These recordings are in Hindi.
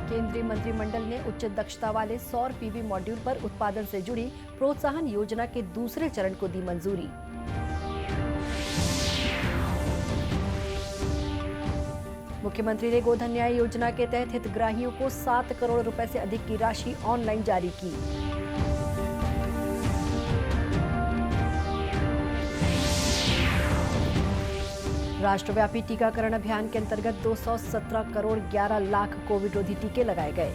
केंद्रीय मंत्रिमंडल ने उच्च दक्षता वाले सौर पीवी मॉड्यूल पर उत्पादन से जुड़ी प्रोत्साहन योजना के दूसरे चरण को दी मंजूरी। मुख्यमंत्री ने गोधन न्याय योजना के तहत हितग्राहियों को 7 करोड़ रुपए से अधिक की राशि ऑनलाइन जारी की। राष्ट्रव्यापी टीकाकरण अभियान के अंतर्गत 217 करोड़ 11 लाख कोविड रोधी टीके लगाए गए।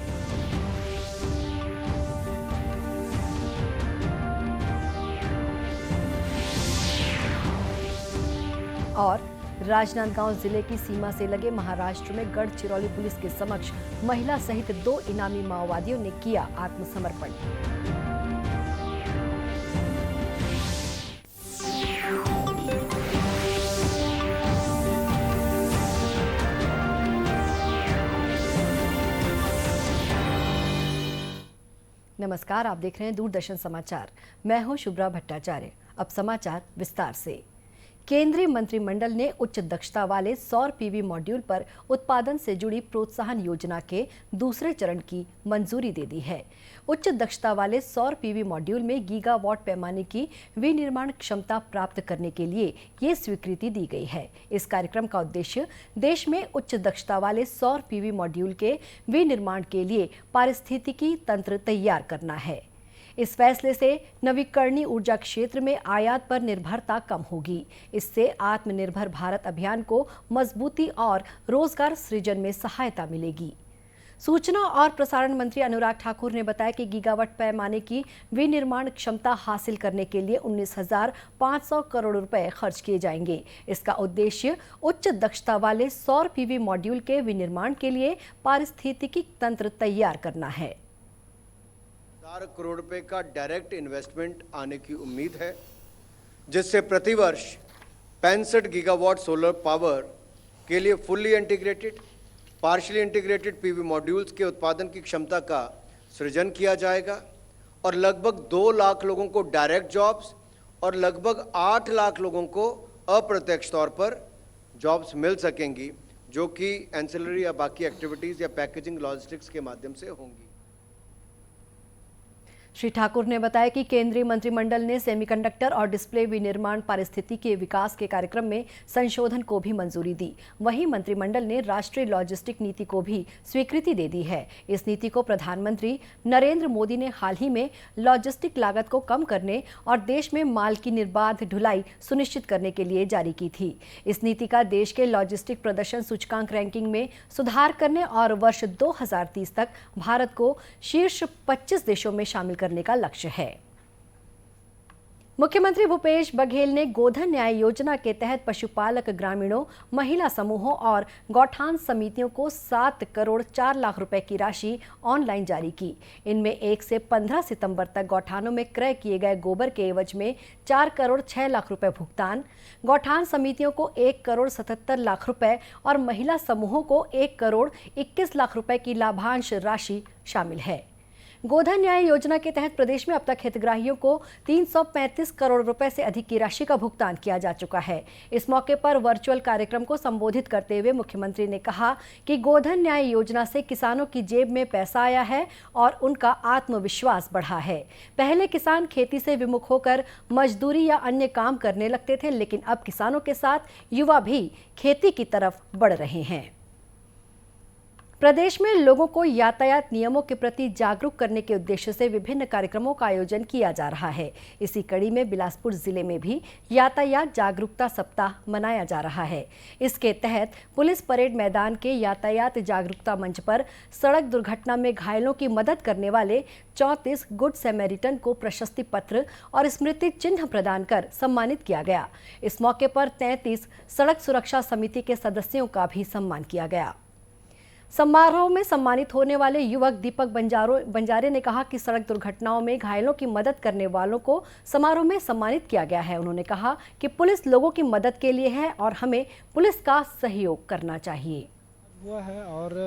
और राजनांदगांव जिले की सीमा से लगे महाराष्ट्र में गढ़चिरौली पुलिस के समक्ष महिला सहित 2 इनामी माओवादियों ने किया आत्मसमर्पण। नमस्कार, आप देख रहे हैं दूरदर्शन समाचार। मैं हूं शुभ्रा भट्टाचार्य। अब समाचार विस्तार से। केंद्रीय मंत्रिमंडल ने उच्च दक्षता वाले सौर पीवी मॉड्यूल पर उत्पादन से जुड़ी प्रोत्साहन योजना के दूसरे चरण की मंजूरी दे दी है। उच्च दक्षता वाले सौर पीवी मॉड्यूल में गीगावाट पैमाने की विनिर्माण क्षमता प्राप्त करने के लिए ये स्वीकृति दी गई है। इस कार्यक्रम का उद्देश्य देश में उच्च दक्षता वाले सौर पीवी मॉड्यूल के विनिर्माण के लिए पारिस्थितिकी तंत्र तैयार करना है। इस फैसले से नवीकरणीय ऊर्जा क्षेत्र में आयात पर निर्भरता कम होगी। इससे आत्मनिर्भर भारत अभियान को मजबूती और रोजगार सृजन में सहायता मिलेगी। सूचना और प्रसारण मंत्री अनुराग ठाकुर ने बताया कि गीगावाट पैमाने की विनिर्माण क्षमता हासिल करने के लिए 19,500 करोड़ रुपए खर्च किए जाएंगे। इसका उद्देश्य उच्च दक्षता वाले सौर पीवी मॉड्यूल के विनिर्माण के लिए पारिस्थितिकी तंत्र तैयार करना है। 4 करोड़ रुपए का डायरेक्ट इन्वेस्टमेंट आने की उम्मीद है, जिससे प्रतिवर्ष 65 गीगावाट सोलर पावर के लिए fully integrated, partially integrated PV modules के उत्पादन की क्षमता का सृजन किया जाएगा और लगभग 2 लाख लोगों को डायरेक्ट जॉब्स और लगभग 8 लाख लोगों को अप्रत्यक्ष तौर पर जॉब्स मिल सकेंगी, जो कि एंसिलरी या बाकी एक्टिविटीज़ या पैकेजिंग लॉजिस्टिक्स के माध्यम से होंगी। श्री ठाकुर ने बताया कि केंद्रीय मंत्रिमंडल ने सेमीकंडक्टर और डिस्प्ले विनिर्माण पारिस्थितिकी के विकास के कार्यक्रम में संशोधन को भी मंजूरी दी। वहीं मंत्रिमंडल ने राष्ट्रीय लॉजिस्टिक नीति को भी स्वीकृति दे दी है। इस नीति को प्रधानमंत्री नरेंद्र मोदी ने हाल ही में लॉजिस्टिक लागत को कम करने और देश में माल की निर्बाध ढुलाई सुनिश्चित करने के लिए जारी की थी। इस नीति का देश के लॉजिस्टिक प्रदर्शन सूचकांक रैंकिंग में सुधार करने और वर्ष 2030 तक भारत को शीर्ष 25 देशों में शामिल करने का लक्ष्य है। मुख्यमंत्री भूपेश बघेल ने गोधन न्याय योजना के तहत पशुपालक ग्रामीणों, महिला समूहों और गौठान समितियों को 7 करोड़ 4 लाख रुपए की राशि ऑनलाइन जारी की। इनमें 1 से 15 सितंबर तक गौठानों में क्रय किए गए गोबर के एवज में 4 करोड़ 6 लाख रुपए भुगतान, गौठान समितियों को 1 करोड़ 77 लाख रुपए और महिला समूहों को 1 करोड़ 21 लाख रुपए की लाभांश राशि शामिल है। गोधन न्याय योजना के तहत प्रदेश में अब तक हितग्राहियों को 335 करोड़ रुपए से अधिक की राशि का भुगतान किया जा चुका है। इस मौके पर वर्चुअल कार्यक्रम को संबोधित करते हुए मुख्यमंत्री ने कहा कि गोधन न्याय योजना से किसानों की जेब में पैसा आया है और उनका आत्मविश्वास बढ़ा है। पहले किसान खेती से विमुख होकर मजदूरी या अन्य काम करने लगते थे, लेकिन अब किसानों के साथ युवा भी खेती की तरफ बढ़ रहे हैं। प्रदेश में लोगों को यातायात नियमों के प्रति जागरूक करने के उद्देश्य से विभिन्न कार्यक्रमों का आयोजन किया जा रहा है। इसी कड़ी में बिलासपुर जिले में भी यातायात जागरूकता सप्ताह मनाया जा रहा है। इसके तहत पुलिस परेड मैदान के यातायात जागरूकता मंच पर सड़क दुर्घटना में घायलों की मदद करने वाले 34 गुड सैमेरिटन को प्रशस्ति पत्र और स्मृति चिन्ह प्रदान कर सम्मानित किया गया। इस मौके पर 33 सड़क सुरक्षा समिति के सदस्यों का भी सम्मान किया गया। समारोह में सम्मानित होने वाले युवक दीपक बंजारे ने कहा कि सड़क दुर्घटनाओं में घायलों की मदद करने वालों को समारोह में सम्मानित किया गया है। उन्होंने कहा कि पुलिस लोगों की मदद के लिए है और हमें पुलिस का सहयोग करना चाहिए। हुआ है और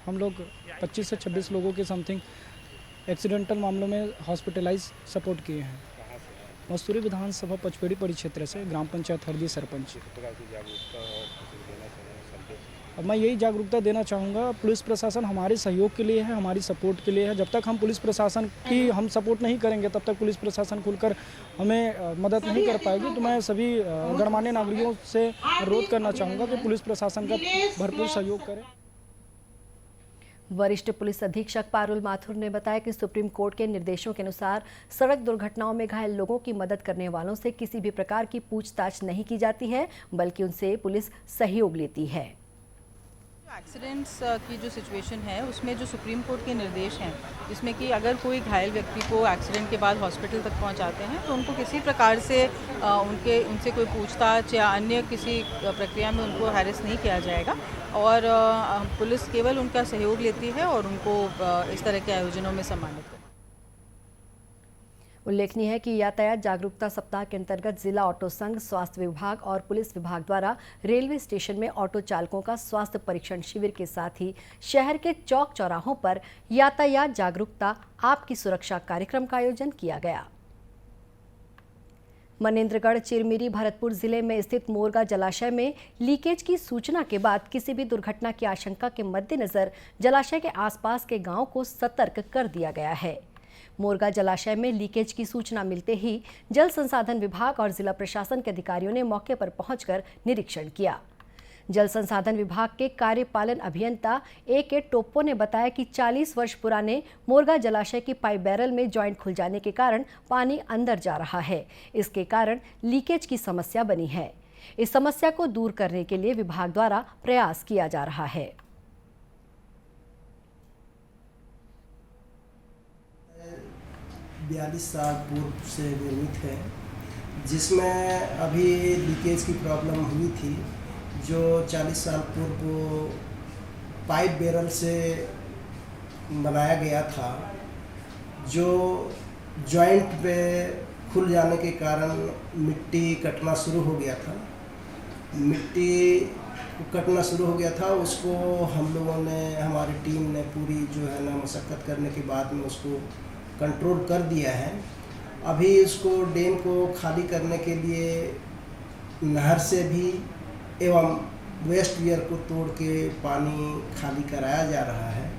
हम लोग 25 से 26 लोगों के समथिंग एक्सीडेंटल मामलों में हॉस्पिटलाइज सपोर्ट किए हैं। मस्तूरी विधानसभा पचपेड़ी परिक्षेत्र से ग्राम पंचायत हरदी सरपंच। मैं यही जागरूकता देना चाहूँगा, पुलिस प्रशासन हमारे सहयोग के लिए है, हमारी सपोर्ट के लिए है। जब तक हम पुलिस प्रशासन की हम सपोर्ट नहीं करेंगे तब तक पुलिस प्रशासन खुलकर हमें मदद नहीं कर पाएगी। तो मैं सभी गणमान्य नागरिकों से अनुरोध करना चाहूँगा कि पुलिस प्रशासन का भरपूर सहयोग करें। वरिष्ठ पुलिस अधीक्षक पारुल माथुर ने बताया कि सुप्रीम कोर्ट के निर्देशों के अनुसार सड़क दुर्घटनाओं में घायल लोगों की मदद करने वालों से किसी भी प्रकार की पूछताछ नहीं की जाती है, बल्कि उनसे पुलिस सहयोग लेती है। एक्सीडेंट्स की जो सिचुएशन है उसमें जो सुप्रीम कोर्ट के निर्देश हैं, जिसमें कि अगर कोई घायल व्यक्ति को एक्सीडेंट के बाद हॉस्पिटल तक पहुंचाते हैं तो उनको किसी प्रकार से उनसे कोई पूछताछ या अन्य किसी प्रक्रिया में उनको हैरेस नहीं किया जाएगा और पुलिस केवल उनका सहयोग लेती है और उनको इस तरह के आयोजनों में सम्मानित करती है। उल्लेखनीय है कि यातायात जागरूकता सप्ताह के अंतर्गत जिला ऑटो संघ, स्वास्थ्य विभाग और पुलिस विभाग द्वारा रेलवे स्टेशन में ऑटो चालकों का स्वास्थ्य परीक्षण शिविर के साथ ही शहर के चौक चौराहों पर यातायात जागरूकता आपकी सुरक्षा कार्यक्रम का आयोजन किया गया। मनेंद्रगढ़, चिरमिरी, भरतपुर जिले में स्थित मोरगा जलाशय में लीकेज की सूचना के बाद किसी भी दुर्घटना की आशंका के मद्देनजर जलाशय के आसपास के गांवों को सतर्क कर दिया गया है। मोरगा जलाशय में लीकेज की सूचना मिलते ही जल संसाधन विभाग और जिला प्रशासन के अधिकारियों ने मौके पर पहुंचकर निरीक्षण किया। जल संसाधन विभाग के कार्यपालन अभियंता A.K. टोप्पो ने बताया कि 40 वर्ष पुराने मोरगा जलाशय की पाइप बैरल में जॉइंट खुल जाने के कारण पानी अंदर जा रहा है। इसके कारण लीकेज की समस्या बनी है। इस समस्या को दूर करने के लिए विभाग द्वारा प्रयास किया जा रहा है। बयालीस साल पूर्व से निर्मित है, जिसमें अभी लीकेज की प्रॉब्लम हुई थी, जो 40 साल पूर्व पाइप बैरल से बनाया गया था, जो जॉइंट पे खुल जाने के कारण मिट्टी कटना शुरू हो गया था। उसको हम लोगों ने, हमारी टीम ने पूरी जो है ना मशक्क़त करने के बाद में उसको कंट्रोल कर दिया है। अभी इसको डैम को खाली करने के लिए नहर से भी एवं वेस्ट वियर को तोड़ के पानी खाली कराया जा रहा है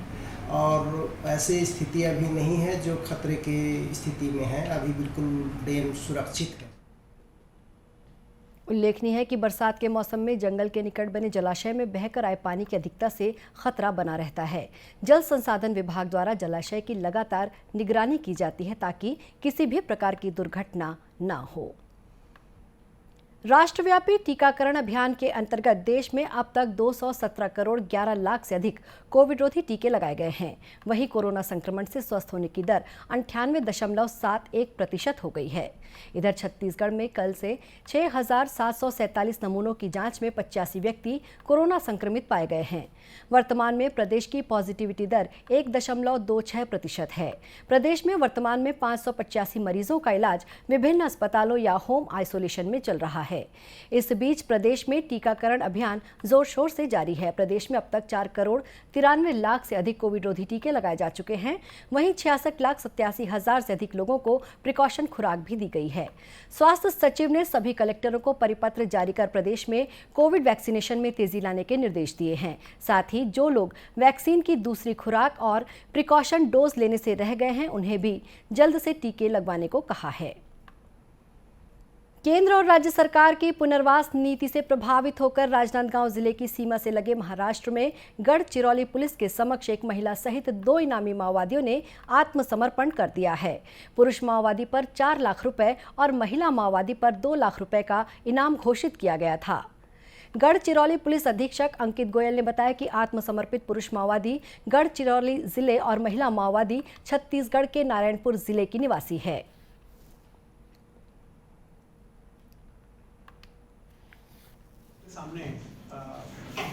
और ऐसे स्थिति अभी नहीं है जो खतरे के स्थिति में है। अभी बिल्कुल डैम सुरक्षित है। उल्लेखनीय है कि बरसात के मौसम में जंगल के निकट बने जलाशय में बहकर आए पानी की अधिकता से खतरा बना रहता है। जल संसाधन विभाग द्वारा जलाशय की लगातार निगरानी की जाती है ताकि किसी भी प्रकार की दुर्घटना न हो। राष्ट्रव्यापी टीकाकरण अभियान के अंतर्गत देश में अब तक 217 करोड़ 11 लाख से अधिक कोविड रोधी टीके लगाए गए हैं। वहीं कोरोना संक्रमण से स्वस्थ होने की दर 98.71% हो गई है। इधर छत्तीसगढ़ में कल से 6,747 नमूनों की जांच में 85 व्यक्ति कोरोना संक्रमित पाए गए हैं। वर्तमान में प्रदेश की पॉजिटिविटी दर 1.26% है। प्रदेश में वर्तमान में 585 मरीजों का इलाज विभिन्न अस्पतालों या होम आइसोलेशन में चल रहा है। इस बीच प्रदेश में टीकाकरण अभियान जोर शोर से जारी है। प्रदेश में अब तक 4 करोड़ 93 लाख से अधिक कोविड रोधी टीके लगाए जा चुके हैं। वहीं 66,87,000 से अधिक लोगों को प्रिकॉशन खुराक भी दी गई है। स्वास्थ्य सचिव ने सभी कलेक्टरों को परिपत्र जारी कर प्रदेश में कोविड वैक्सीनेशन में तेजी लाने के निर्देश दिए हैं। साथ ही जो लोग वैक्सीन की दूसरी खुराक और प्रिकॉशन डोज लेने से रह गए हैं उन्हें भी जल्द से टीके लगवाने को कहा है। केंद्र और राज्य सरकार की पुनर्वास नीति से प्रभावित होकर राजनांदगांव जिले की सीमा से लगे महाराष्ट्र में गढ़चिरौली पुलिस के समक्ष एक महिला सहित 2 इनामी माओवादियों ने आत्मसमर्पण कर दिया है। पुरुष माओवादी पर 4 लाख रुपए और महिला माओवादी पर 2 लाख रुपए का इनाम घोषित किया गया था। गढ़चिरौली पुलिस अधीक्षक अंकित गोयल ने बताया कि आत्मसमर्पित पुरुष माओवादी गढ़चिरौली जिले और महिला माओवादी छत्तीसगढ़ के नारायणपुर जिले की निवासी है। सामने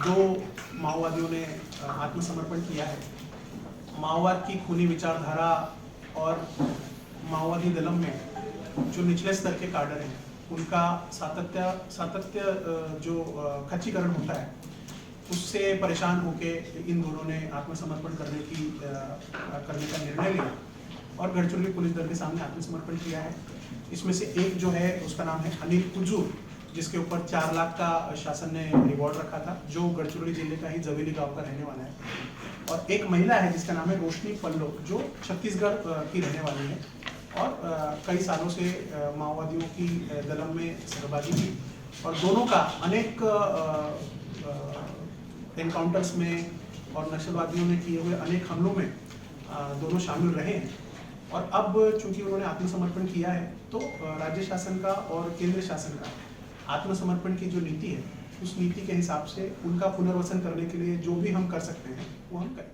2 माओवादियों ने आत्मसमर्पण किया है। माओवाद की खूनी विचारधारा और माओवादी दलम में जो निचले स्तर के काडर हैं उनका सातत्य जो खच्चीकरण होता है उससे परेशान होके इन दोनों ने आत्मसमर्पण करने का निर्णय लिया और गढ़चिरौली पुलिस दल के सामने आत्मसमर्पण किया है। इसमें से एक जो है उसका नाम है अनिल कुजूर जिसके ऊपर 4 लाख का शासन ने रिवॉर्ड रखा था, जो गढ़चिरौली जिले का ही जवेली गांव का रहने वाला है। और एक महिला है जिसका नाम है रोशनी पल्लो, जो छत्तीसगढ़ की रहने वाली है और कई सालों से माओवादियों की दलम में सहभागी थी और दोनों का अनेक एनकाउंटर्स में और नक्सलवादियों ने किए हुए अनेक हमलों में दोनों शामिल रहे हैं। और अब चूंकि उन्होंने आत्मसमर्पण किया है तो राज्य शासन का और केंद्र शासन का आत्मसमर्पण की जो नीति है, उस नीति के हिसाब से उनका पुनर्वसन करने के लिए जो भी हम कर सकते हैं वो हम करें।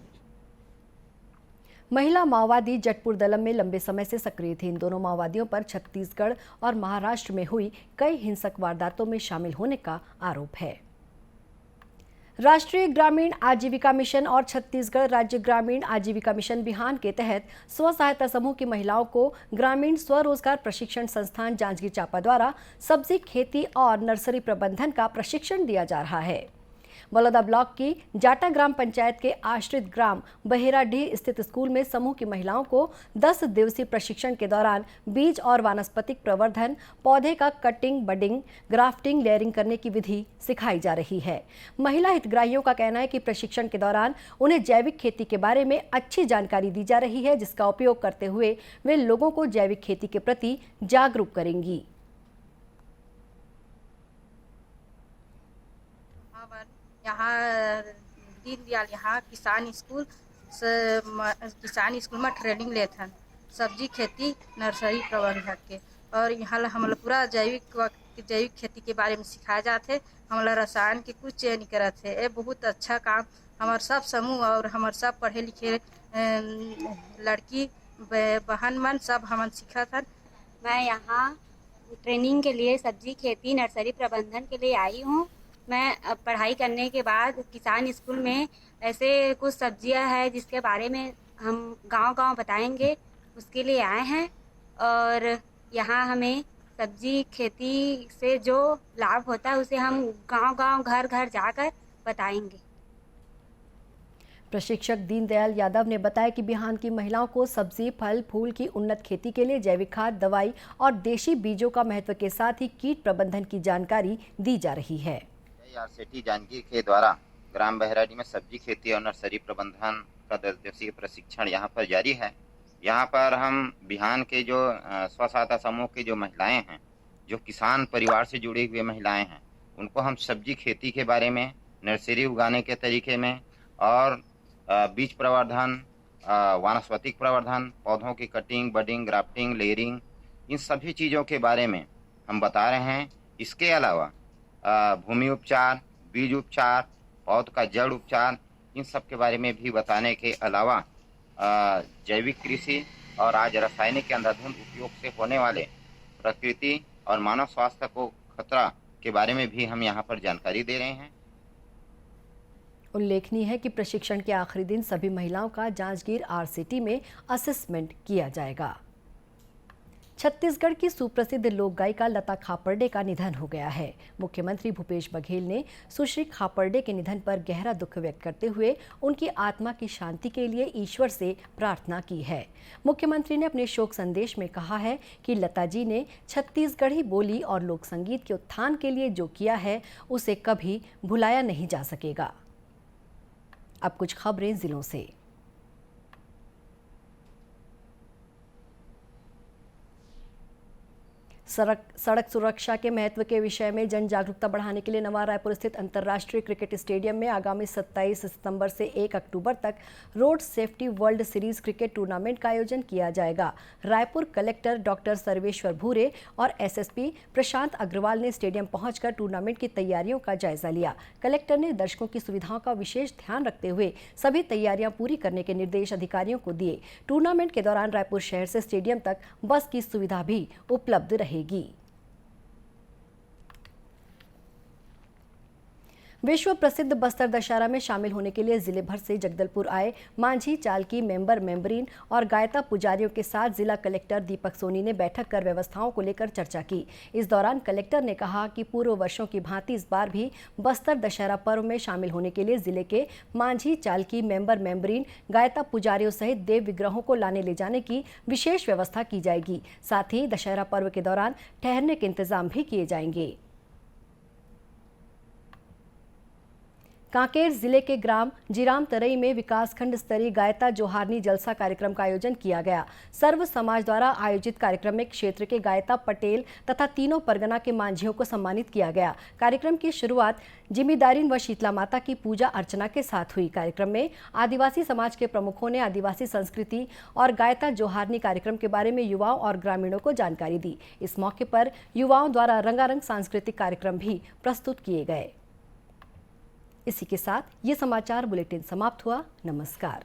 महिला माओवादी जटपुर दलम में लंबे समय से सक्रिय थी। इन दोनों माओवादियों पर छत्तीसगढ़ और महाराष्ट्र में हुई कई हिंसक वारदातों में शामिल होने का आरोप है। राष्ट्रीय ग्रामीण आजीविका मिशन और छत्तीसगढ़ राज्य ग्रामीण आजीविका मिशन बिहान के तहत स्व सहायता समूह की महिलाओं को ग्रामीण स्वरोजगार प्रशिक्षण संस्थान जांजगीर चांपा द्वारा सब्जी खेती और नर्सरी प्रबंधन का प्रशिक्षण दिया जा रहा है। बलौदा ब्लॉक की जाटा ग्राम पंचायत के आश्रित ग्राम बहेराडीह स्थित स्कूल में समूह की महिलाओं को 10 दिवसीय प्रशिक्षण के दौरान बीज और वानस्पतिक प्रवर्धन, पौधे का कटिंग, बडिंग, ग्राफ्टिंग, लेयरिंग करने की विधि सिखाई जा रही है। महिला हितग्राहियों का कहना है कि प्रशिक्षण के दौरान उन्हें जैविक खेती के बारे में अच्छी जानकारी दी जा रही है, जिसका उपयोग करते हुए वे लोगों को जैविक खेती के प्रति जागरूक करेंगी। यहाँ दीनदयाल यहाँ किसान स्कूल में ट्रेनिंग लेते हैं सब्जी खेती नर्सरी प्रबंधक के। और यहाँ हम लोग पूरा जैविक खेती के बारे में सिखाया जाते। हम लोग रसायन के कुछ चेंज नहीं करते हैं। ये बहुत अच्छा काम हमारे सब समूह और हमारे सब पढ़े लिखे लड़की बहन मन सब हम सीखा था। मैं यहाँ ट्रेनिंग के लिए सब्जी खेती नर्सरी प्रबंधन के लिए आई हूँ। मैं पढ़ाई करने के बाद किसान स्कूल में ऐसे कुछ सब्जियां हैं जिसके बारे में हम गांव-गांव बताएंगे, उसके लिए आए हैं। और यहाँ हमें सब्जी खेती से जो लाभ होता है उसे हम गांव-गांव घर-घर जाकर बताएंगे। प्रशिक्षक दीनदयाल यादव ने बताया कि बिहान की महिलाओं को सब्जी, फल, फूल की उन्नत खेती के लिए जैविक खाद, दवाई और देशी बीजों का महत्व के साथ ही कीट प्रबंधन की जानकारी दी जा रही है। आरसीटी जांजगीर के द्वारा ग्राम बहराडी में सब्जी खेती और नर्सरी प्रबंधन का 10 दिवसीय प्रशिक्षण यहाँ पर जारी है। यहाँ पर हम बिहान के जो स्व सहायता समूह की जो महिलाएं हैं, जो किसान परिवार से जुड़ी हुई महिलाएं हैं, उनको हम सब्जी खेती के बारे में, नर्सरी उगाने के तरीके में और बीज प्रवर्धन, वानस्पतिक प्रवर्धन, पौधों की कटिंग, बडिंग, ग्राफ्टिंग, लेयरिंग, इन सभी चीज़ों के बारे में हम बता रहे हैं। इसके अलावा भूमि उपचार, बीज उपचार, पौध का जड़ उपचार, इन सब के बारे में भी बताने के अलावा जैविक कृषि और आज रासायनिक के अंधाधुंध उपयोग से होने वाले प्रकृति और मानव स्वास्थ्य को खतरा के बारे में भी हम यहाँ पर जानकारी दे रहे हैं। उल्लेखनीय है कि प्रशिक्षण के आखिरी दिन सभी महिलाओं का जांजगीर आरसीटी में असेसमेंट किया जाएगा। छत्तीसगढ़ की सुप्रसिद्ध लोक गायिका लता खापर्डे का निधन हो गया है। मुख्यमंत्री भूपेश बघेल ने सुश्री खापर्डे के निधन पर गहरा दुख व्यक्त करते हुए उनकी आत्मा की शांति के लिए ईश्वर से प्रार्थना की है। मुख्यमंत्री ने अपने शोक संदेश में कहा है कि लता जी ने छत्तीसगढ़ी बोली और लोक संगीत के उत्थान के लिए जो किया है उसे कभी भुलाया नहीं जा सकेगा। अब कुछ खबरें जिलों से। सड़क सुरक्षा के महत्व के विषय में जन जागरूकता बढ़ाने के लिए नवा रायपुर स्थित अंतर्राष्ट्रीय क्रिकेट स्टेडियम में आगामी 27 सितंबर से 1 अक्टूबर तक road safety world series cricket tournament का आयोजन किया जाएगा। रायपुर कलेक्टर डॉक्टर सर्वेश्वर भूरे और एसएसपी प्रशांत अग्रवाल ने स्टेडियम पहुंचकर टूर्नामेंट की तैयारियों का जायजा लिया। कलेक्टर ने दर्शकों की सुविधाओं का विशेष ध्यान रखते हुए सभी तैयारियां पूरी करने के निर्देश अधिकारियों को दिए। टूर्नामेंट के दौरान रायपुर शहर से स्टेडियम तक बस की सुविधा भी उपलब्ध रहेगी। विश्व प्रसिद्ध बस्तर दशहरा में शामिल होने के लिए जिले भर से जगदलपुर आए मांझी, चालकी, मेंबर, मेंबरीन और गायता पुजारियों के साथ जिला कलेक्टर दीपक सोनी ने बैठक कर व्यवस्थाओं को लेकर चर्चा की। इस दौरान कलेक्टर ने कहा कि पूर्व वर्षों की भांति इस बार भी बस्तर दशहरा पर्व में शामिल होने के लिए जिले के मांझी, चालकी, मेंबर, मेंबरीन, गायता पुजारियों सहित देव विग्रहों को लाने ले जाने की विशेष व्यवस्था की जाएगी। साथ ही दशहरा पर्व के दौरान ठहरने के इंतजाम भी किए जाएंगे। कांकेर जिले के ग्राम जीराम तरई में विकासखंड स्तरीय गायता जोहारनी जलसा कार्यक्रम का आयोजन किया गया। सर्व समाज द्वारा आयोजित कार्यक्रम में क्षेत्र के गायता पटेल तथा तीनों परगना के मांझियों को सम्मानित किया गया। कार्यक्रम की शुरुआत जिमीदारिन व शीतला माता की पूजा अर्चना के साथ हुई। कार्यक्रम में आदिवासी समाज के प्रमुखों ने आदिवासी संस्कृति और गायता जोहारनी कार्यक्रम के बारे में युवाओं और ग्रामीणों को जानकारी दी। इस मौके पर युवाओं द्वारा रंगारंग सांस्कृतिक कार्यक्रम भी प्रस्तुत किए गए। इसी के साथ ये समाचार बुलेटिन समाप्त हुआ। नमस्कार।